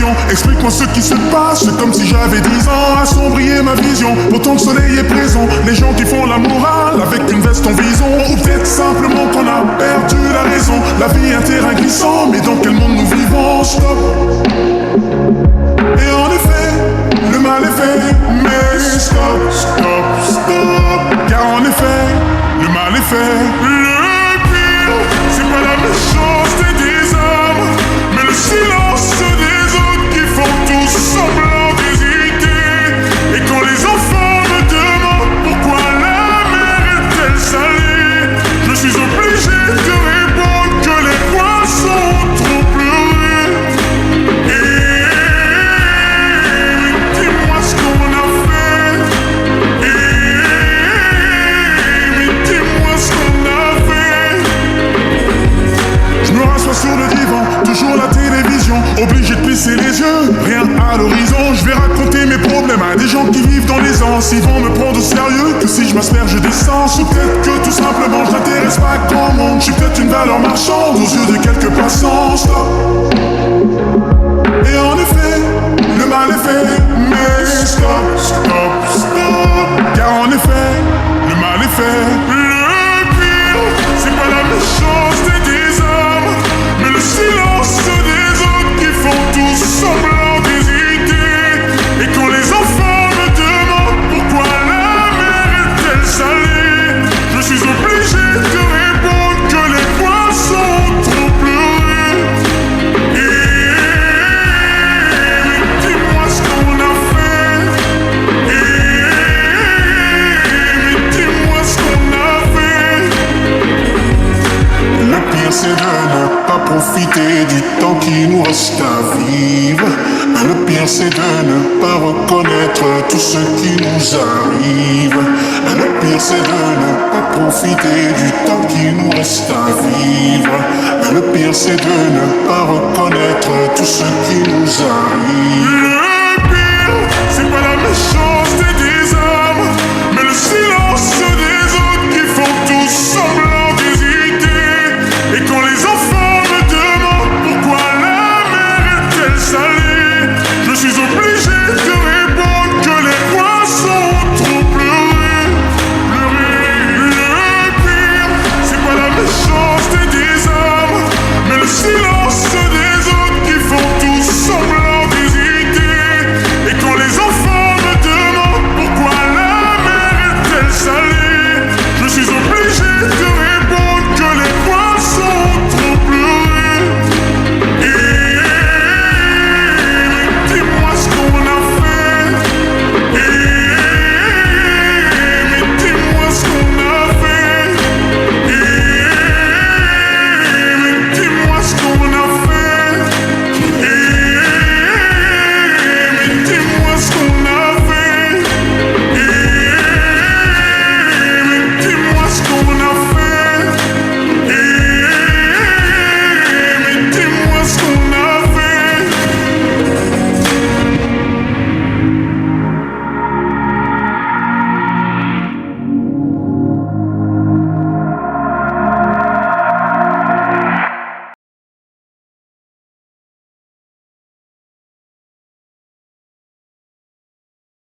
télévision. Explique-moi ce qui se passe, c'est comme si j'avais 10 ans. Assombrir ma vision, pourtant le soleil est présent. Les gens qui font la morale avec une veste en vison. Ou peut-être simplement qu'on a perdu la raison. La vie est un terrain glissant, mais dans quel monde nous vivons? Stop. Et en effet, le mal est fait, mais stop, stop, stop. Car en effet, le mal est fait. Le pire, c'est pas la méchanceté des hommes, mais le silence des autres qui font tout semblant d'hésiter. Et quand les enfants me demandent pourquoi la mer est-elle salée, je suis obligé de répondre que les poissons ont trop pleuré. Sur le divan, toujours la télévision, obligé de plisser les yeux, rien à l'horizon. Je vais raconter mes problèmes à des gens qui vivent dans l'aisance. Ils vont me prendre au sérieux que si je m'asperge d'essence. Ou peut-être que tout simplement je n'intéresse pas grand monde. Je suis peut-être une valeur marchande aux yeux de quelques passants. Stop. Et en effet, le mal est fait, mais stop, stop, stop. Car en effet, le mal est fait. Le pire, c'est pas la méchanceté des hommes, mais le silence des autres qui font tout semblant d'hésiter. Et quand les enfants me demandent pourquoi la mer est-elle salée, je suis obligé de répondre que les poissons ont trop pleuré. Et dis-moi ce qu'on a fait. Et dis-moi ce qu'on a fait. Le pire c'est de ne pas profiter du temps qui nous reste à vivre. Le pire c'est de ne pas reconnaître tout ce qui nous arrive. Le pire c'est de ne pas profiter du temps qui nous reste à vivre. Le pire c'est de ne pas reconnaître